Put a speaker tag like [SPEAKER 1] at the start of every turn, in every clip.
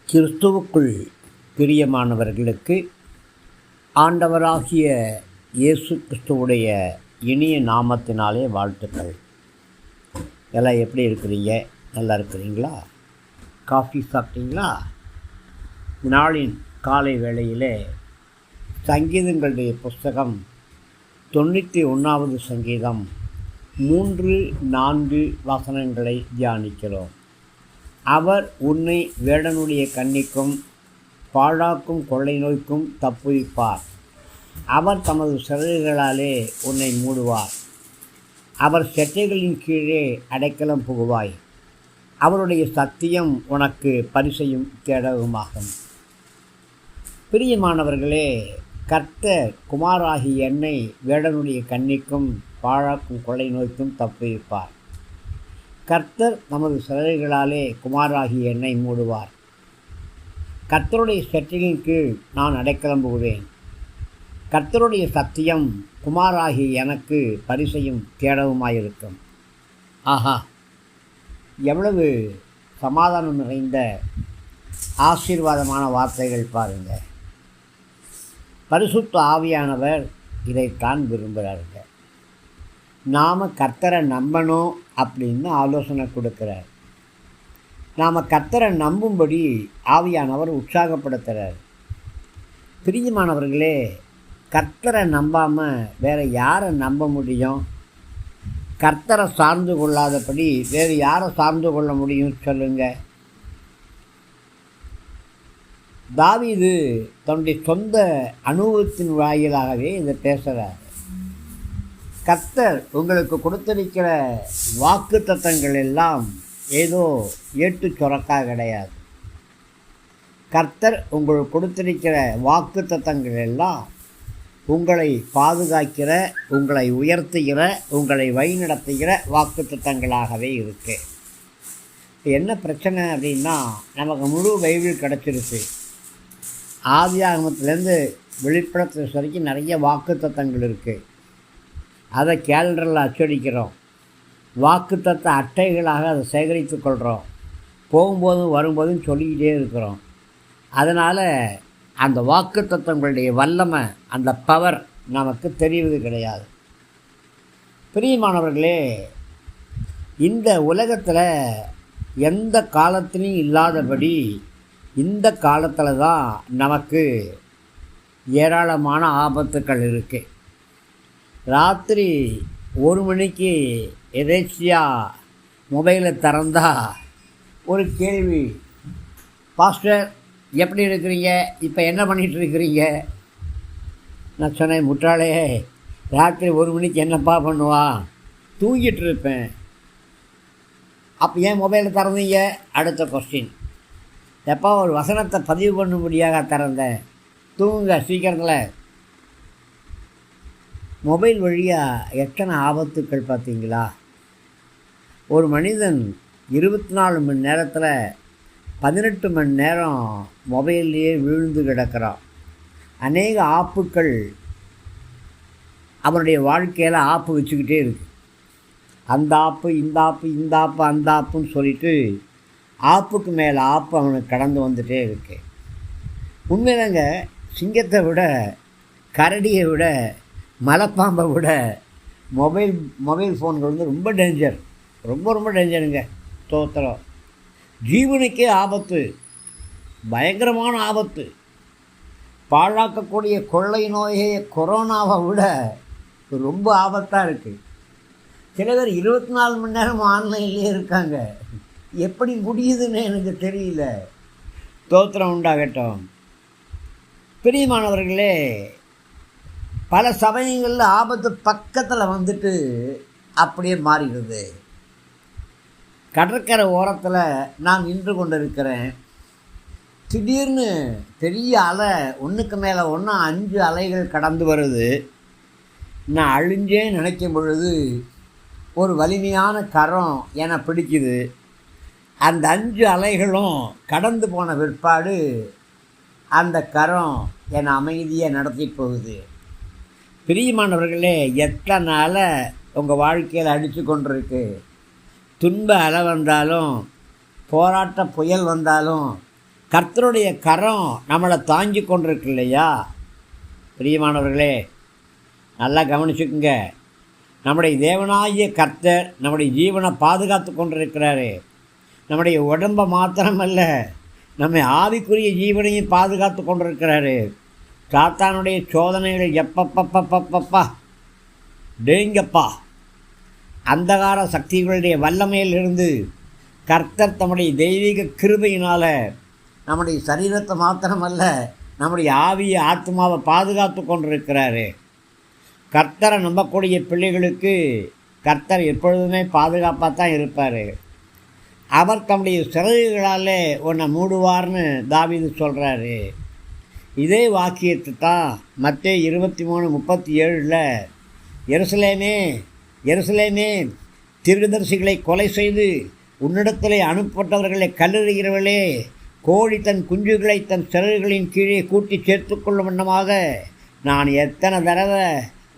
[SPEAKER 1] கிறிஸ்துவுக்குள் பிரியமானவர்களுக்கு ஆண்டவராகிய இயேசு கிறிஸ்துவுடைய இனிய நாமத்தினாலே வாழ்த்துக்கள். எல்லாம் எப்படி இருக்கிறீங்க? நல்லா இருக்கிறீங்களா? காஃபி சாப்பிட்டீங்களா? நாளின் காலை வேளையிலே சங்கீதங்களுடைய புஸ்தகம் 91வது சங்கீதம் 3-4 வசனங்களை தியானிக்கிறோம். அவர் உன்னை வேடனுடைய கண்ணிக்கும் பாழாக்கும் கொள்ளை நோய்க்கும் தப்புவிப்பார். அவர் தமது சிறகுகளாலே உன்னை மூடுவார். அவர் செட்டைகளின் கீழே அடைக்கலம் புகுவாய். அவருடைய சத்தியம் உனக்கு பரிசையும் கேடகமாகும். பிரியமானவர்களே, கர்த்தர் குமாராகி என்னை வேடனுடைய கண்ணிக்கும் பாழாக்கும் கொள்ளை நோய்க்கும் தப்புவிப்பார். கர்த்தர் நமது சிறகுகளாலே குமாராகி என்னை மூடுவார். கர்த்தருடைய செட்டையின் கீழ் நான் அடைக்கலம் புகுவேன். கர்த்தருடைய சத்தியம் குமாராகி எனக்கு பரிசையும் கேடவுமாயிருக்கும். ஆஹா, எவ்வளவு சமாதானம் நிறைந்த ஆசீர்வாதமான வார்த்தைகள் பாருங்கள். பரிசுத்த ஆவியானவர் இதைத்தான் விரும்புகிறாருங்க. நாம் கர்த்தரை நம்பணும் அப்படின்னு ஆலோசனை கொடுக்குறார். நாம் கர்த்தரை நம்பும்படி ஆவியானவர் உற்சாகப்படுத்துகிறார். பிரியமானவர்களே, கர்த்தரை நம்பாமல் வேறு யாரை நம்ப முடியும்? கர்த்தரை சார்ந்து கொள்ளாதபடி வேறு யாரை சார்ந்து கொள்ள முடியும் சொல்லுங்கள்? தாவீது தன்னுடைய சொந்த அனுபவத்தின் வாயிலாகவே இதை பேசுகிறார். கர்த்தர் உங்களுக்கு கொடுத்திருக்கிற வாக்கு தத்தங்கள் எல்லாம் ஏதோ ஏட்டு சுரக்கா கிடையாது. கர்த்தர் உங்களுக்கு கொடுத்திருக்கிற வாக்கு தத்தங்கள் எல்லாம் உங்களை பாதுகாக்கிற, உங்களை உயர்த்துகிற, உங்களை வழிநடத்துகிற வாக்கு தத்தங்களாகவே இருக்கு. என்ன பிரச்சனை அப்படின்னா, நமக்கு முழு பைபிள் கிடச்சிருச்சு. ஆதியாகமத்திலேருந்து வெளிப்படுத்துகிற வரைக்கும் நிறைய வாக்கு தத்தங்கள் இருக்குது. அதை கேலண்டரில் அச்சடிக்கிறோம். வாக்குத்தத்த அட்டைகளாக அதை சேகரித்து கொள்கிறோம். போகும்போதும் வரும்போதும் சொல்லிக்கிட்டே இருக்கிறோம். அதனால் அந்த வாக்குத்தத்தங்களுடைய வல்லமை, அந்த பவர் நமக்கு தெரிவது கிடையாது. பிரியமானவர்களே, இந்த உலகத்தில் எந்த காலத்திலையும் இல்லாதபடி இந்த காலத்தில் தான் நமக்கு ஏராளமான ஆபத்துக்கள் இருக்குது. ராத்திரி 1 மணிக்கு எதேச்சியாக மொபைலை திறந்தா ஒரு கேள்வி, பாஸ்டர் எப்படி இருக்கிறீங்க, இப்போ என்ன பண்ணிகிட்ருக்கிறீங்க? நான் சொன்னேன், முற்றாளே, ராத்திரி 1 மணிக்கு என்னப்பா பண்ணுவான்? தூங்கிட்டு இருப்பேன். அப்போ ஏன் மொபைலை திறந்தீங்க? அடுத்த கொஸ்டின். எப்போ ஒரு வசனத்தை பதிவு பண்ணும்படியாக திறந்தேன். தூங்குங்க சீக்கிரத்தில். மொபைல் வழியாக எத்தனை ஆபத்துக்கள் பார்த்தீங்களா? ஒரு மனிதன் 24 மணி நேரத்தில் 18 மணி நேரம் மொபைல்லையே விழுந்து கிடக்கிறான். அநேக ஆப்புக்கள் அவனுடைய வாழ்க்கையில் ஆப்பு வச்சுக்கிட்டே இருக்குது. அந்த ஆப்பு, இந்த ஆப்பு, இந்த ஆப்பு, அந்த ஆப்புன்னு சொல்லிட்டு ஆப்புக்கு மேலே ஆப்பு அவனுக்கு கடந்து வந்துகிட்டே இருக்கு. உண்மையிலங்க, சிங்கத்தை விட, கரடியை விட, மலைப்பாம்பை விட மொபைல் ஃபோன்கள் வந்து ரொம்ப டேஞ்சர். ரொம்ப டேஞ்சருங்க. தோத்திரம். ஜீவனுக்கே ஆபத்து, பயங்கரமான ஆபத்து. பாழாக்கக்கூடிய கொள்ளை நோயை கொரோனாவை விட ரொம்ப ஆபத்தாக இருக்குது. சில பேர் 24 மணி நேரம் ஆன்லைன்லேயே இருக்காங்க. எப்படி முடியுதுன்னு எனக்கு தெரியல. தோத்திரம் உண்டாகட்டும். பிரியமானவர்களே, பல சமயங்களில் ஆபத்து பக்கத்தில் வந்துட்டு அப்படியே மாறிடுது. கடற்கரை ஓரத்தில் நான் நின்று கொண்டு இருக்கிறேன். திடீர்னு பெரிய அலை, ஒன்றுக்கு மேலே ஒன்று 5 அலைகள் கடந்து வருது. நான் அழிஞ்சே நினைக்கும் பொழுது ஒரு வலிமையான கரம் என்னை பிடிக்குது. அந்த 5 அலைகளும் கடந்து போன பிற்பாடு அந்த கரம் என்னை அமைதியாக நடத்திட்டு போகுது. பிரியமானவர்களே, எத்தனை அலை உங்கள் வாழ்க்கையில் அடித்து கொண்டிருக்கு. துன்ப அலை வந்தாலும், போராட்ட புயல் வந்தாலும், கர்த்தருடைய கரம் நம்மளை தாங்கி கொண்டிருக்கு இல்லையா? பிரியமானவர்களே, நல்லா கவனிச்சுக்குங்க. நம்முடைய தேவனாகிய கர்த்தர் நம்முடைய ஜீவனை பாதுகாத்து கொண்டிருக்கிறாரு. நம்முடைய உடம்பை மாத்திரமல்ல, நம்ம ஆவிக்குரிய ஜீவனையும் பாதுகாத்து கொண்டிருக்கிறாரு. சாத்தானுடைய சோதனைகள் எப்பப்பப்பப்பப்பா டேங்கப்பா, அந்தகார சக்திகளுடைய வல்லமையிலிருந்து கர்த்தர் தம்முடைய தெய்வீக கிருபையினால் நம்முடைய சரீரத்தை மாத்திரமல்ல, நம்முடைய ஆவியை ஆத்மாவை பாதுகாத்து கொண்டிருக்கிறாரு. கர்த்தரை நம்பக்கூடிய பிள்ளைகளுக்கு கர்த்தர் எப்பொழுதுமே பாதுகாப்பாக தான் இருப்பார். அவர் தம்முடைய சிறகுகளால் உன்னை மூடுவார்னு தாவீது சொல்கிறாரு. இதே வாக்கியத்தை தான் மத்தேயு 23:37 எருசலேமே எருசலேமே, தீர்க்கதரிசிகளை கொலை செய்து உன்னிடத்திலே அனுப்பப்பட்டவர்களை கல்லெறிகிறவர்களே, கோழி தன் குஞ்சுகளை தன் சிறகுகளின் கீழே கூட்டி சேர்த்து கொள்ளும் வண்ணமாக நான் எத்தனை தடவை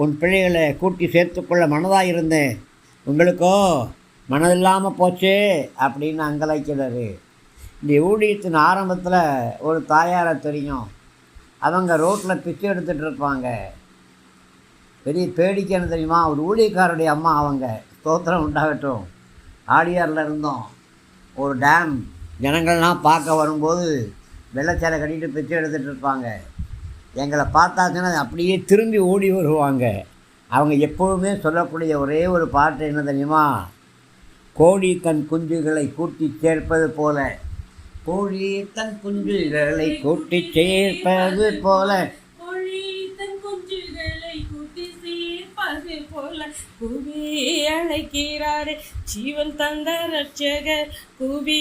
[SPEAKER 1] உன் பிள்ளைகளை கூட்டி சேர்த்துக்கொள்ள மனதாக இருந்தேன், உங்களுக்கோ மனதில்லாமல் போச்சே அப்படின்னு அங்கலாய்க்கிறாரு. இந்த ஊழியத்தின் ஆரம்பத்தில் ஒரு தாயாரை தெரியும். அவங்க ரோட்டில் பிச்சை எடுத்துகிட்டு இருப்பாங்க. பெரிய பேடிக்கைன்னு தெரியுமா? ஒரு ஊழியக்காரருடைய அம்மா அவங்க. ஸ்தோத்திரம் உண்டாகட்டும். ஆடியாரில் இருந்தோம். ஒரு டேம் ஜனங்கள்லாம் பார்க்க வரும்போது வெள்ளச்சேலை கட்டிட்டு பிச்சை எடுத்துகிட்டு இருப்பாங்க. எங்களை பார்த்தாச்சுன்னா அப்படியே திரும்பி ஓடி வருவாங்க. அவங்க எப்பொழுதுமே சொல்லக்கூடிய ஒரே ஒரு பாட்டு என்ன தெரியுமா? கோழி தன் குஞ்சுகளை கூட்டி சேர்ப்பது போல, கோழி தன் குஞ்சுகளை கூட்டி சேர்ப்பது போல,
[SPEAKER 2] கூவி அழைக்கிறாரே ஜீவன் தந்த ரட்சகர், கூவி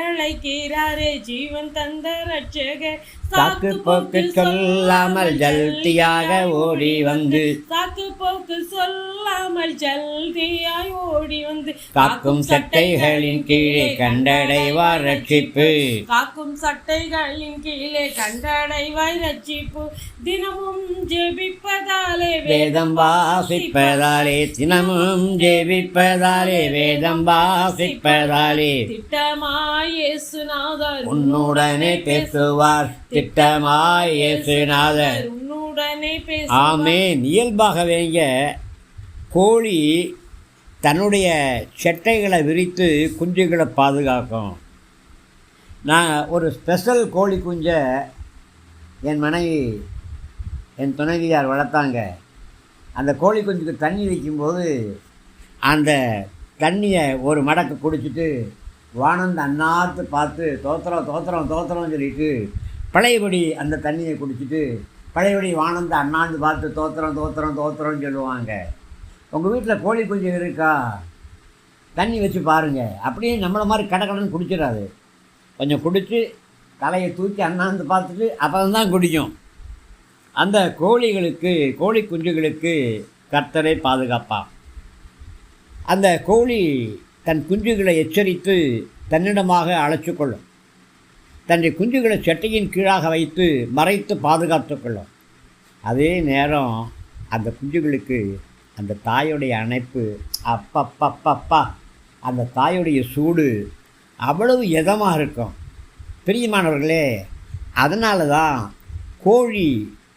[SPEAKER 2] அழைக்கிறாரே ஜீவன் தந்த ரட்சகர்.
[SPEAKER 1] சாக்கு போக்கு சொல்லாமல் ஜல்தியாக ஓடி வந்து,
[SPEAKER 2] சாக்கு போக்கு சொல்லாமல் ஜல்தியாய் ஓடி வந்து,
[SPEAKER 1] காக்கும் சட்டைகளின் கீழே கண்டடைவார் ரட்சிப்பு,
[SPEAKER 2] காக்கும் சட்டைகளின் கீழே கண்டடைவாய் ரட்சிப்பு. தினமும் ஜெபிப்பதாலே
[SPEAKER 1] வேதம் வாசிப்பதாலே, தினமும் ஜெபிப்பதாலே வேதம் வாசிப்பதாலே
[SPEAKER 2] திட்டமாய் இயேசுநாதர்
[SPEAKER 1] உன்னுடனே பேசுவார், திட்டமாய் இயேசுநாதர்
[SPEAKER 2] உன்னுடனே பேசுவார்.
[SPEAKER 1] ஆமென். இயல்பாகவேங்க கோழி தன்னுடைய செட்டைகளை விரித்து குஞ்சுகளை பாதுகாக்கும். நான் ஒரு ஸ்பெஷல் கோழி குஞ்சை என் மனைவி என் துணைவியார் வளர்த்தாங்க. அந்த கோழி குஞ்சுக்கு தண்ணி வைக்கும்போது அந்த தண்ணியை ஒரு மடக்கு குடிச்சிட்டு வானந்த அண்ணாத்து பார்த்து தோத்திரம் தோத்திரம் தோத்திரம்னு சொல்லிட்டு பழையபடி அந்த தண்ணியை குடிச்சிட்டு பழையபடி வானந்த அண்ணாந்து பார்த்து தோத்திரம் தோத்திரம் தோத்திரம்னு சொல்லுவாங்க. உங்கள் வீட்டில் கோழி குஞ்சு இருக்கா? தண்ணி வச்சு பாருங்கள். அப்படியே நம்மளை மாதிரி கடன்னு குடிச்சிடாது. கொஞ்சம் குடித்து தலையை தூக்கி அண்ணாந்து பார்த்துட்டு அப்புறம் தான் குடிக்கும். அந்த கோழிகளுக்கு, கோழி குஞ்சுகளுக்கு கர்த்தரை பாதுகாப்பான். அந்த கோழி தன் குஞ்சுகளை எச்சரித்து தன்னிடமாக அழைச்சி கொள்ளும். தன்னுடைய குஞ்சுகளை சட்டையின் கீழாக வைத்து மறைத்து பாதுகாத்து கொள்ளும். அதே நேரம் அந்த குஞ்சுகளுக்கு அந்த தாயுடைய அணைப்பு, அப்பப்பப்பப்பா, அந்த தாயுடைய சூடு அவ்வளவு இதமாக இருக்கும். பிரியமானவர்களே, அதனால தான் கோழி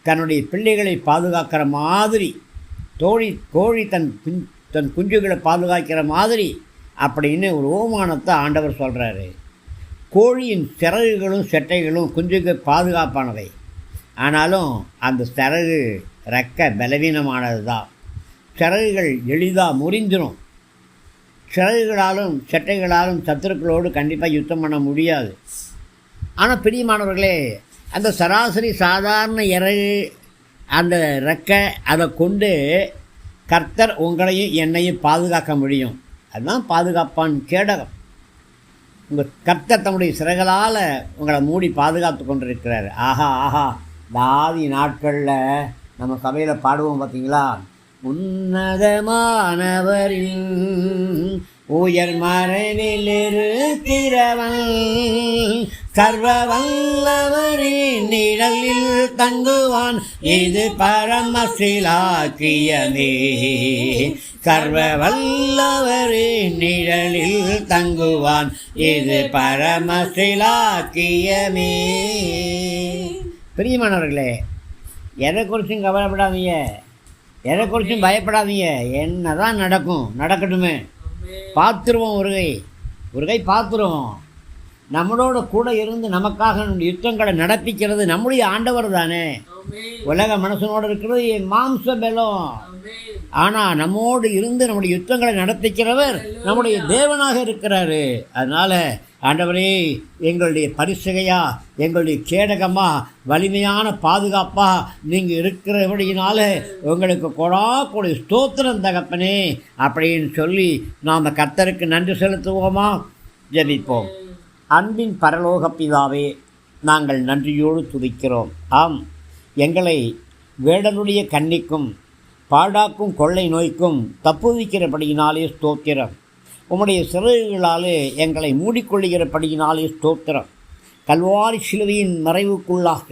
[SPEAKER 1] தன்னுடைய பிள்ளைகளை பாதுகாக்கிற மாதிரி, கோழி தன் குஞ்சுகளை பாதுகாக்கிற மாதிரி அப்படின்னு ஒரு ஓமானத்தை ஆண்டவர் சொல்கிறாரு. கோழியின் சிறகுகளும் செட்டைகளும் குஞ்சுக்கு பாதுகாப்பானவை. ஆனாலும் அந்த சிறகு ரெக்க பலவீனமானது தான். சிறகுகள் எளிதாக முறிஞ்சிடும். சிறகுகளாலும் செட்டைகளாலும் சத்துருக்களோடு கண்டிப்பாக யுத்தம் பண்ண முடியாது. ஆனால் பிரியமானவர்களே, அந்த சராசரி சாதாரண இறகு, அந்த ரெக்கை, அதை கொண்டு கர்த்தர் உங்களையும் என்னையும் பாதுகாக்க முடியும். அதுதான் பாதுகாப்பான் கேடகம். உங்கள் கர்த்தர் தம்முடைய சிறகளால் உங்களை மூடி பாதுகாத்து கொண்டிருக்கிறார். ஆஹா ஆஹா, தாதி நாட்களில் நம்ம சபையில் பாடுவோம் பார்த்தீங்களா? உன்னதமானவரின் உயர் மறைவில் இருக்கிறவன் சர்வ வல்லவரின் நிழலில் தங்குவான், இது பரமசிலாக்கியமே. சர்வ வல்லவரின் நிழலில் தங்குவான், இது பரமசிலாக்கியமே. பிரியமானவர்களே, எதை குறிச்சும் கவலைப்படாதீங்க, எதை குறிச்சும் பயப்படாதீங்க. என்னதான் நடக்கும் நடக்கட்டுமே, பார்த்துருவோம். ஒரு கை பார்த்துருவோம். நம்மளோட கூட இருந்து நமக்காக யுத்தங்களை நடப்பிக்கிறது நம்முடைய ஆண்டவர் தானே. உலக மனுஷனோடு இருக்கிறது மாம்ச பலம், ஆனால் நம்மோடு இருந்து நம்முடைய யுத்தங்களை நடத்திக்கிறவர் நம்முடைய தேவனாக இருக்கிறாரு. அதனால் ஆண்டவரே, எங்களுடைய பரிசுகையா, எங்களுடைய கேடகமா, வலிமையான பாதுகாப்பா நீங்கள் இருக்கிறபடியினால உங்களுக்கு கொடாக்கூடிய ஸ்தோத்திரம் தகப்பனே அப்படின்னு சொல்லி நாம் கர்த்தருக்கு நன்றி செலுத்துவோமா? ஜெபிப்போம். அன்பின் பரலோக பிதாவே, நாங்கள் நன்றியோடு துதிக்கிறோம். ஆம், எங்களை வேடனுடைய கண்ணிக்கும் பாடாக்கும் கொள்ளை நோய்க்கும் தப்புவிக்கிறபடியினாலே ஸ்தோத்திரம். உம்முடைய சிறகுகளாலே எங்களை மூடிக்கொள்ளுகிறபடியினாலே ஸ்தோத்திரம். கல்வாரி சிலுவையின் மறைவுக்குள்ளாக,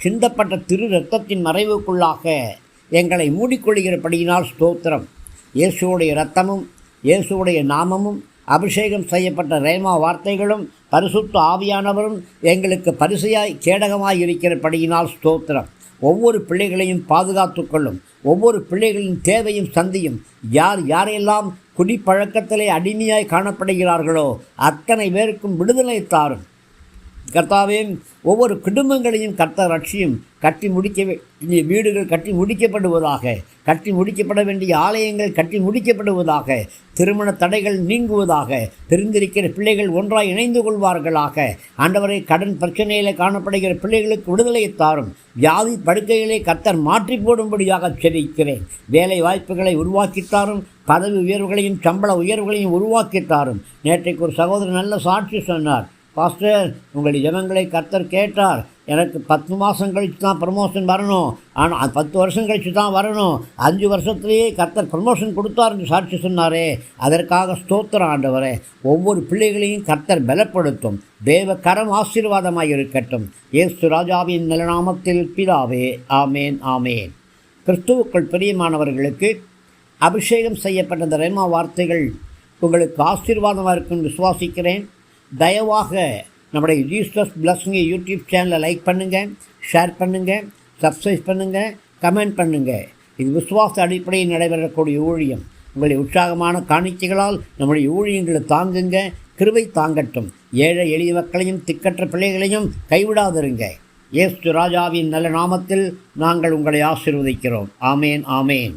[SPEAKER 1] சிந்தப்பட்ட திரு இரத்தத்தின் மறைவுக்குள்ளாக எங்களை மூடிக்கொள்ளுகிறபடியினால் ஸ்தோத்திரம். இயேசுவுடைய இரத்தமும் இயேசுவுடைய நாமமும் அபிஷேகம் செய்யப்பட்ட ரேமா வார்த்தைகளும் பரிசுத்த ஆவியானவரும் எங்களுக்கு பரிசையாய் கேடகமாய் இருக்கிறபடியினால் ஸ்தோத்திரம். ஒவ்வொரு பிள்ளைகளையும் பாதுகாத்துக்கொள்ளும். ஒவ்வொரு பிள்ளைகளின் தேவையும் சந்தியும். யாரெல்லாம் குடிப்பழக்கத்திலே அடிமையாய் காணப்படுகிறார்களோ அத்தனை பேருக்கும் விடுதலை தாரும் கர்த்தாவே. ஒவ்வொரு குடும்பங்களையும் கர்த்தர் ரட்சியும். கட்டி முடிக்க வேண்டிய வீடுகள் கட்டி முடிக்கப்படுவதாக, கட்டி முடிக்கப்பட வேண்டிய ஆலயங்கள் கட்டி முடிக்கப்படுவதாக, திருமண தடைகள் நீங்குவதாக, பிரிந்திருக்கிற பிள்ளைகள் ஒன்றாய் இணைந்து கொள்வார்களாக. ஆண்டவரை, கடன் பிரச்சனையில் காணப்படுகிற பிள்ளைகளுக்கு விடுதலை தாரும். வியாதி படுக்கைகளை கர்த்தர் மாற்றி போடும்படியாக செபிக்கிறேன். வேலை வாய்ப்புகளை உருவாக்கித்தாரும். பதவி உயர்வுகளையும் சம்பள உயர்வுகளையும் உருவாக்கித்தாரும். நேற்றைக்கு ஒரு சகோதரர் நல்ல சாட்சி சொன்னார். பாஸ்டர், உங்களுடைய ஜனங்களை கர்த்தர் கேட்டார். எனக்கு 10 மாதம் கழித்து தான் ப்ரமோஷன் வரணும், ஆனால் 10 வருஷம் கழித்து தான் வரணும். 5 வருஷத்துலேயே கர்த்தர் ப்ரமோஷன் கொடுத்தாருன்னு சாட்சி சொன்னாரே, அதற்காக ஸ்தோத்திரம் ஆண்டவரே. ஒவ்வொரு பிள்ளைகளையும் கர்த்தர் பலப்படுத்தும். தேவ கரம் ஆசீர்வாதமாக இருக்கட்டும். இயேசு ராஜாவின் நிலநாமத்தில் பிதாவே, ஆமேன் ஆமேன். கிறிஸ்துவுக்குள் பிரியமானவர்களுக்கு அபிஷேகம் செய்யப்பட்ட இந்த ரேமா வார்த்தைகள் உங்களுக்கு ஆசீர்வாதமாக இருக்குன்னு விசுவாசிக்கிறேன். தயவாக நம்முடைய ஜீசஸ் பிளஸிங் யூடியூப் சேனலை லைக் பண்ணுங்கள், ஷேர் பண்ணுங்கள், சப்ஸ்கிரைப் பண்ணுங்கள், கமெண்ட் பண்ணுங்கள். இது விசுவாச அடிப்படையில் நடைபெறக்கூடிய ஊழியம். உங்களுடைய உற்சாகமான காணிக்கைகளால் நம்முடைய ஊழியங்களை தாங்குங்க. கிருபை தாங்கட்டும். ஏழை எளிய மக்களையும் திக்கற்ற பிள்ளைகளையும் கைவிடாதிருங்க. இயேசு ராஜாவின் நல்ல நாமத்தில் நாங்கள் உங்களை ஆசீர்வதிக்கிறோம். ஆமேன் ஆமேன்.